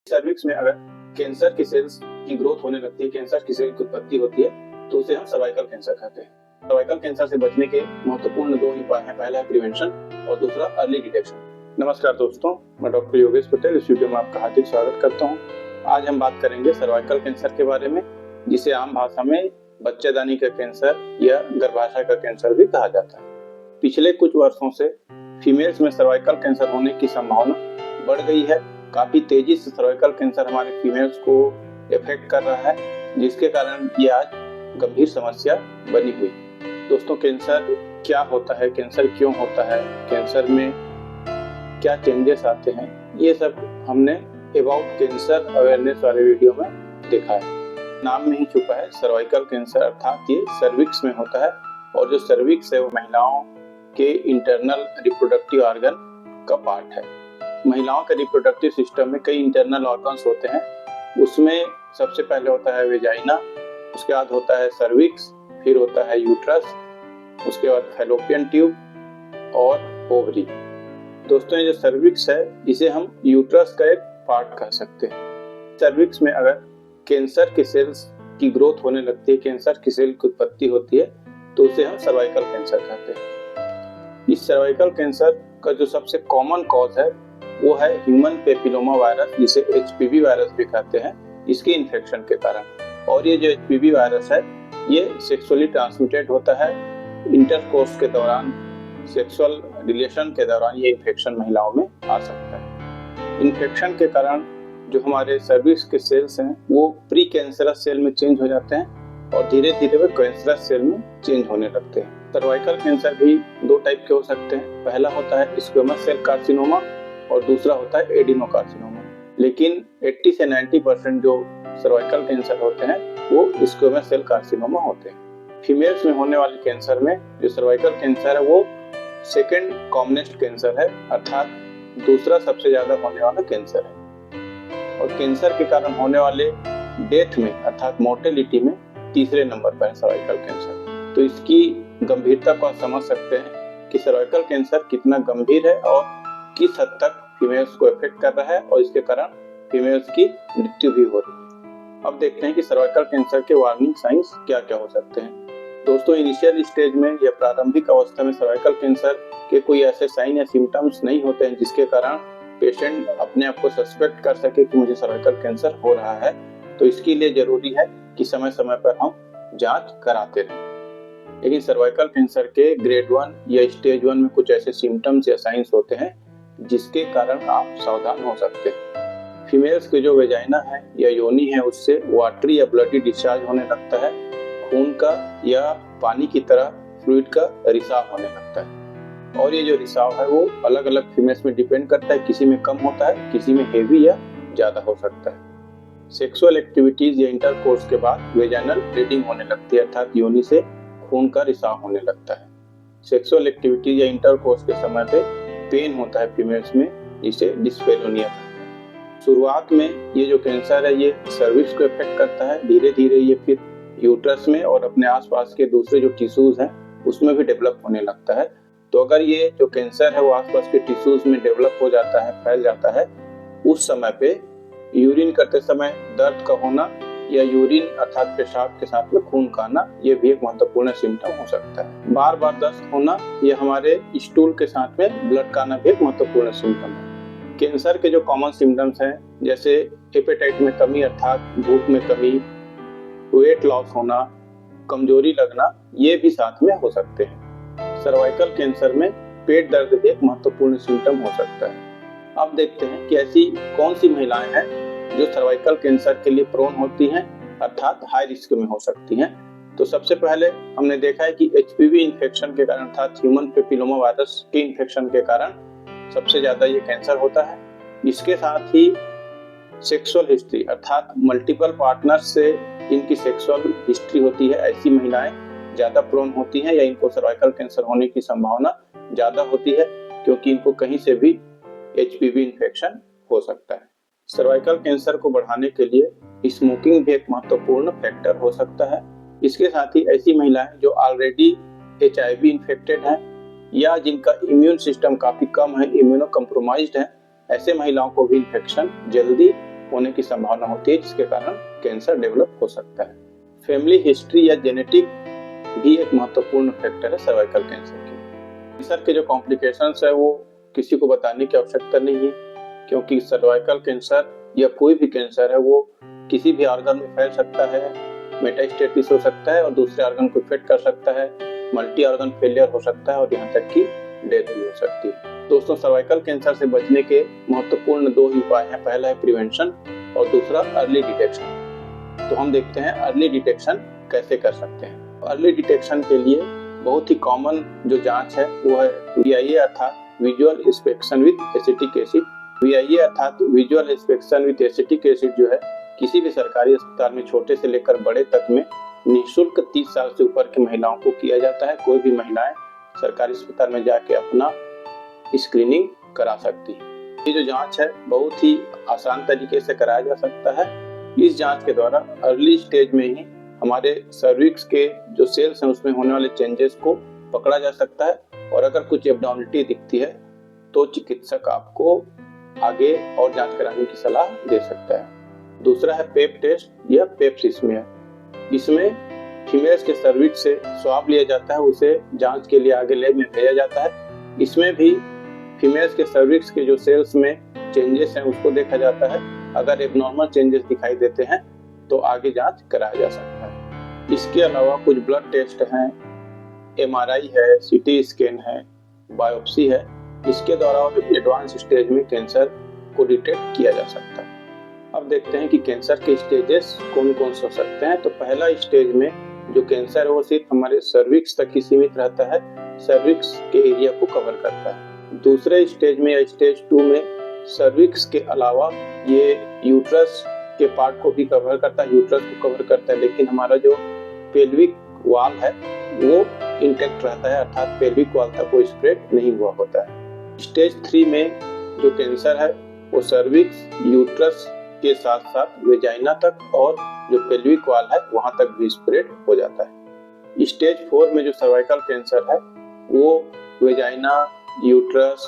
Cervix में अगर cancer की सेल्स की ग्रोथ होने लगती है, कैंसर की सेल की उत्पत्ति होती है, तो उसे हम सर्वाइकल कैंसर कहते हैं। सर्वाइकल कैंसर से बचने के महत्वपूर्ण दो ही उपाय हैं। पहला है प्रिवेंशन और दूसरा अर्ली डिटेक्शन। नमस्कार दोस्तों, मैं डॉक्टर योगेश पटेल इस वीडियो में आपका हार्दिक स्वागत करता हूं। आज हम बात करेंगे सर्वाइकल कैंसर के बारे में, जिसे आम भाषा में बच्चेदानी का कैंसर या गर्भाशय का कैंसर भी कहा जाता है। पिछले कुछ वर्षों से फीमेल्स में सर्वाइकल कैंसर होने की संभावना बढ़ गई है। काफी तेजी से सर्वाइकल कैंसर हमारे फीमेल्स को इफेक्ट कर रहा है, जिसके कारण ये आज गंभीर समस्या बनी हुई। दोस्तों, कैंसर क्या होता है, कैंसर क्यों होता है, कैंसर में क्या चेंजेस आते हैं, ये सब हमने अबाउट कैंसर अवेयरनेस वाले वीडियो में देखा है। नाम में ही छुपा है सर्वाइकल कैंसर, अर्थात ये सर्विक्स में होता है। और जो सर्विक्स है वो महिलाओं के इंटरनल रिप्रोडक्टिव ऑर्गन का पार्ट है। महिलाओं के रिप्रोडक्टिव सिस्टम में कई इंटरनल ऑर्गन्स होते हैं। उसमें सबसे पहले होता है वेजाइना, उसके बाद होता है सर्विक्स, फिर होता है यूट्रस, उसके बाद फैलोपियन ट्यूब और ओवरी। दोस्तों, ये जो सर्विक्स है इसे हम यूट्रस का एक पार्ट कह सकते हैं। सर्विक्स में अगर कैंसर के सेल्स की ग्रोथ होने लगती है, कैंसर की सेल की उत्पत्ति होती है, तो उसे हम सर्वाइकल कैंसर कहते हैं। इस सर्वाइकल कैंसर का जो सबसे कॉमन कॉज है वो है ह्यूमन पेपिलोमा वायरस, जिसे एचपीवी वायरस भी कहते हैं, इसके इन्फेक्शन के कारण। और ये जो एचपीवी वायरस है ये सेक्सुअली ट्रांसमिटेड होता है। इंटरकोर्स के दौरान, सेक्सुअल रिलेशन के दौरान ये इन्फेक्शन महिलाओं में आ सकता है। इन्फेक्शन के कारण जो हमारे सर्विक्स के सेल्स हैं वो प्री कैंसरस सेल में चेंज हो जाते हैं और धीरे धीरे वे कैंसरस सेल में चेंज होने लगते हैं। सर्वाइकल कैंसर भी दो टाइप के हो सकते हैं। पहला होता है स्क्वेमस सेल कार्सिनोमा और दूसरा होता है एडिनोकार्सिनोमा। लेकिन 80 से 90% जो सर्वाइकल कैंसर होते हैं वो स्क्वेमस सेल कार्सिनोमा होते हैं। फीमेल्स में होने वाले कैंसर में जो सर्वाइकल कैंसर है वो सेकेंड कॉमनेस्ट कैंसर है, अर्थात दूसरा सबसे ज्यादा होने वाला कैंसर है। और कैंसर के कारण होने वाले डेथ में, अर्थात मोर्टेलिटी में, तीसरे नंबर पर है सर्वाइकल कैंसर। तो इसकी गंभीरता को आप समझ सकते हैं कि सर्वाइकल कैंसर कितना गंभीर है और किस हद तक फीमेल्स को इफेक्ट कर रहा है और इसके कारण फीमेल्स की मृत्यु भी हो रही है। अब देखते हैं कि सर्वाइकल कैंसर के वार्निंग साइंस क्या क्या हो सकते हैं। दोस्तों, इनिशियल स्टेज में या प्रारंभिक अवस्था में सर्वाइकल कैंसर के कोई ऐसे साइन या सिम्टम्स नहीं होते हैं जिसके कारण पेशेंट अपने आप को सस्पेक्ट कर सके कि मुझे सर्वाइकल कैंसर हो रहा है। तो इसके लिए जरूरी है कि समय समय पर हम जांच कराते रहें। लेकिन सर्वाइकल कैंसर के ग्रेड 1 या स्टेज 1 में कुछ ऐसे सिम्टम्स या साइंस होते हैं जिसके कारण आप सावधान हो सकते हैं। फीमेल्स के जो वेजाइना है या योनि है उससे वाटरी या ब्लडी डिस्चार्ज होने लगता है। खून का या पानी की तरह फ्लूइड का रिसाव होने लगता है। और ये जो रिसाव है वो अलग अलग फीमेल्स में डिपेंड करता है, किसी में कम होता है, किसी में हेवी या ज्यादा हो सकता है। सेक्सुअल एक्टिविटीज या इंटरकोर्स के बाद वेजाइनल ब्लीडिंग होने लगती है, अर्थात योनि से खून का रिसाव होने लगता है। सेक्सुअल एक्टिविटीज या इंटरकोर्स के समय पे पेन होता है फीमेल्स में, जिसे डिस्पेरोनिया कहते हैं। शुरुआत में ये जो कैंसर है ये सर्विक्स को इफेक्ट करता है, धीरे धीरे ये फिर यूट्रस में और अपने आसपास के दूसरे जो टिश्यूज हैं उसमें भी डेवलप होने लगता है। तो अगर ये जो कैंसर है वो आसपास के टिश्यूज में डेवलप हो जाता है, फैल जाता है, उस समय पे यूरिन करते समय दर्द का होना या यूरिन अर्थात पेशाब के साथ में खून का आना, ये भी एक महत्वपूर्ण सिम्टम हो सकता है। बार बार दस्त होना या हमारे स्टूल के साथ में ब्लड का आना भी एक महत्वपूर्ण सिम्टम है। कैंसर के जो कॉमन सिम्टम्स हैं जैसे एपेटाइट में कमी अर्थात भूख में कमी, वेट लॉस होना, कमजोरी लगना, ये भी साथ में हो सकते हैं। सर्वाइकल कैंसर में पेट दर्द भी एक महत्वपूर्ण सिम्टम हो सकता है। अब देखते हैं कि ऐसी कौन सी महिलाएं हैं जो सर्वाइकल कैंसर के लिए प्रोन होती हैं, अर्थात हाई रिस्क में हो सकती हैं। तो सबसे पहले हमने देखा है कि एचपीवी इन्फेक्शन के कारण, अर्थात ह्यूमन पेपिलोमा वायरस के इन्फेक्शन के कारण सबसे ज्यादा ये कैंसर होता है। इसके साथ ही सेक्सुअल हिस्ट्री, अर्थात मल्टीपल पार्टनर्स से जिनकी सेक्सुअल हिस्ट्री होती है, ऐसी महिलाएं ज्यादा प्रोन होती हैं या इनको सर्वाइकल कैंसर होने की संभावना ज्यादा होती है, क्योंकि इनको कहीं से भी एचपीवी इन्फेक्शन हो सकता है। सर्वाइकल कैंसर को बढ़ाने के लिए स्मोकिंग भी एक महत्वपूर्ण फैक्टर हो सकता है। इसके साथ ही ऐसी महिलाएं जो ऑलरेडी एचआईवी इन्फेक्टेड हैं या जिनका इम्यून सिस्टम काफी कम है, इम्यूनो कम्प्रोमाइज्ड है, ऐसे महिलाओं को भी इन्फेक्शन जल्दी होने की संभावना होती है, जिसके कारण कैंसर डेवलप हो सकता है। फैमिली हिस्ट्री या जेनेटिक भी एक महत्वपूर्ण फैक्टर है सर्वाइकल कैंसर की। कैंसर के जो कॉम्प्लिकेशंस है वो किसी को बताने की आवश्यकता नहीं है, क्योंकि सर्वाइकल कैंसर या कोई भी कैंसर है वो किसी भी ऑर्गन में फैल सकता है, मेटास्टेसिस हो सकता है और दूसरे ऑर्गन को इफेक्ट कर सकता है, मल्टी ऑर्गन फेलियर हो सकता है और यहाँ तक कि डेथ भी हो सकती है। दोस्तों, सर्वाइकल कैंसर से बचने के महत्वपूर्ण 2 ही उपाय हैं। पहला है प्रिवेंशन और दूसरा अर्ली डिटेक्शन। तो हम देखते हैं अर्ली डिटेक्शन कैसे कर सकते हैं। अर्ली डिटेक्शन के लिए बहुत ही कॉमन जो जांच है वो है VIA अर्थात visual inspection with acetic acid. VIA अर्थात visual inspection with acetic acid जो है किसी भी सरकारी अस्पताल में छोटे से लेकर बड़े तक में निःशुल्क 30 साल से ऊपर की महिलाओं को किया जाता है। कोई भी महिलाएं सरकारी अस्पताल में जाके अपना स्क्रीनिंग करा सकती है। ये जो जांच है बहुत ही आसान तरीके से कराया जा सकता है। इस जांच के द्वारा अर्ली स्टेज में ही हमारे सर्विक्स के जो सेल्स हैं उसमें होने वाले चेंजेस को पकड़ा जा सकता है और अगर कुछ एब्नॉर्मलिटी दिखती है तो चिकित्सक आपको आगे और जांच कराने की सलाह दे सकता है। दूसरा है पेप टेस्ट या पेप स्मीयर। इसमें फीमेल्स के सर्विक्स से स्वाब लिया जाता है, उसे जांच के लिए आगे लैब में भेजा जाता है। इसमें भी फीमेल्स के सर्विक्स के जो सेल्स में चेंजेस हैं उसको देखा जाता है। अगर एबनॉर्मल चेंजेस दिखाई देते हैं तो आगे जांच कराया जा सकता है। इसके अलावा कुछ ब्लड टेस्ट हैं, MRI है, CT स्कैन है, बायोप्सी है। इसके द्वारा एडवांस स्टेज में कैंसर को डिटेक्ट किया जा सकता है। अब देखते हैं कि कैंसर के स्टेजेस कौन कौन से हो सकते हैं। तो पहला स्टेज में जो कैंसर है वो सिर्फ हमारे सर्विक्स तक ही सीमित रहता है, सर्विक्स के एरिया को कवर करता है। दूसरे स्टेज में या स्टेज 2 में सर्विक्स के अलावा ये यूट्रस के पार्ट को भी कवर करता है, यूट्रस को कवर करता है, लेकिन हमारा जो पेल्विक वॉल है वो इंटेक्ट रहता है, अर्थात पेल्विक वॉल तक कोई स्प्रेड नहीं हुआ होता है। स्टेज 3 में जो कैंसर है वो सर्विक्स, यूट्रस के साथ साथ वेजाइना तक और जो पेल्विक वॉल है वहां तक भी स्प्रेड हो जाता है। स्टेज 4 में जो सर्वाइकल कैंसर है वो vagina, uterus,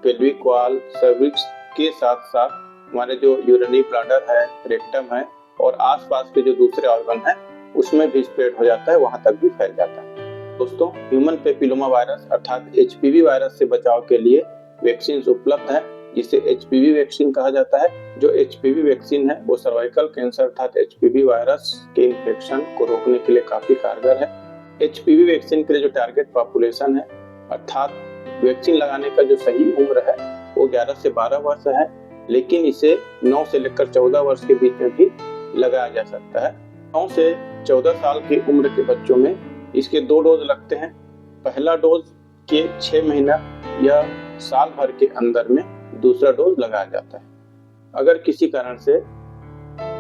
pelvic wall, cervix के साथ साथ हमारे जो यूरिनरी ब्लैडर है, रेक्टम है और आसपास के जो दूसरे ऑर्गन है उसमें भी स्प्रेड हो जाता है, वहां तक भी फैल जाता है। दोस्तों, ह्यूमन पेपिलोमा वायरस अर्थात HPV वायरस से बचाव के लिए वैक्सीन उपलब्ध है, जिसे HPV वैक्सीन कहा जाता है। जो HPV वैक्सीन है वो सर्वाइकल कैंसर अर्थात HPV वायरस के इन्फेक्शन को रोकने के लिए काफी कारगर है। HPV वैक्सीन के लिए जो टारगेट पॉपुलेशन है अर्थात वैक्सीन लगाने का जो सही उम्र है वो 11 से 12 वर्ष है, लेकिन इसे 9 से लेकर 14 वर्ष के बीच में भी लगाया जा सकता है। 9 से 14 साल की उम्र के बच्चों में इसके 2 डोज लगते हैं। पहला डोज के 6 महीना या साल भर के अंदर में दूसरा डोज लगाया जाता है। अगर किसी कारण से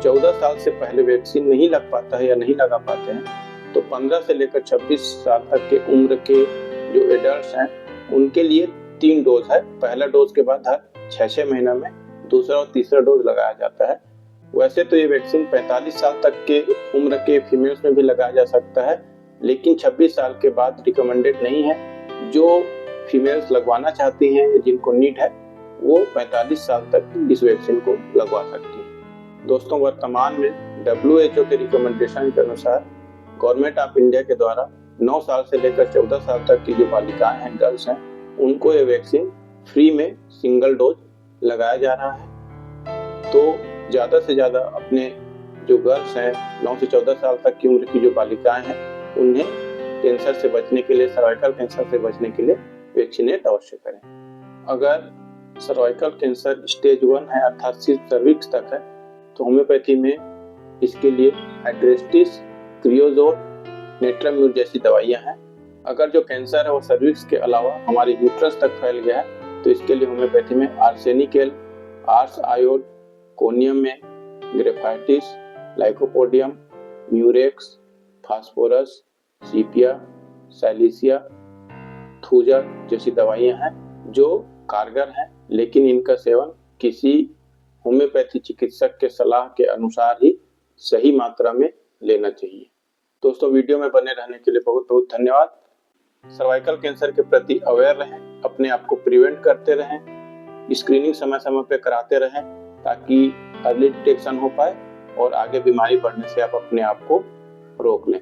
14 साल से पहले वैक्सीन नहीं लग पाता है या नहीं लगा पाते हैं तो 15 से लेकर 26 साल तक के उम्र के जो एडल्ट्स हैं उनके लिए 3 डोज है। पहला डोज के बाद हर 6-6 महीना में दूसरा और तीसरा डोज लगाया जाता है। वैसे तो ये वैक्सीन 45 साल तक के उम्र के फीमेल्स में भी लगाया जा सकता है, लेकिन 26 साल के बाद रिकमेंडेड नहीं है। जो फीमेल्स लगवाना चाहती हैं, जिनको नीड है, वो 45 साल तक इस वैक्सीन को लगवा सकती है। दोस्तों, वर्तमान में WHO के रिकमेंडेशन के अनुसार गवर्नमेंट ऑफ इंडिया के द्वारा 9 साल से लेकर 14 साल तक की जो बालिकाएं हैं, गर्ल्स हैं, उनको ये वैक्सीन फ्री में सिंगल डोज लगाया जा रहा है। तो ज्यादा से ज्यादा अपने जो गर्ल्स हैं 9 से 14 साल तक की उम्र की जो बालिकाएं हैं उन्हें कैंसर से बचने के लिए, सर्वाइकल कैंसर से बचने के लिए वैक्सीनेट अवश्य करें। अगर सर्वाइकल कैंसर स्टेज 1 है अर्थात सिर्फ सर्विक्स तक है तो होम्योपैथी में इसके लिए हाइड्रेस्टिस, क्रियोजोल, नेट्राम्यूर जैसी दवाइयां हैं। अगर जो कैंसर है वो सर्विक्स के अलावा हमारे यूट्रस तक फैल गया है तो इसके लिए होम्योपैथी में आर्सेनिकेल, आर्स आयोड, कोनियम में ग्रेफाइटिस, लाइकोपोडियम, म्यूरेक्स, फास्फोरस, सीपिया, सैलिसिया, थूजा जैसी दवाइयां हैं जो कारगर हैं, लेकिन इनका सेवन किसी होम्योपैथी चिकित्सक के सलाह के अनुसार ही सही मात्रा में लेना चाहिए। दोस्तों, वीडियो में बने रहने के लिए बहुत बहुत धन्यवाद। सर्वाइकल कैंसर के प्रति अवेयर रहें, अपने आप को प्रिवेंट करते रहें, स्क्रीनिंग समय समय पे कराते रहें ताकि अर्ली डिटेक्शन हो पाए और आगे बीमारी बढ़ने से आप अपने आप को रोक लें।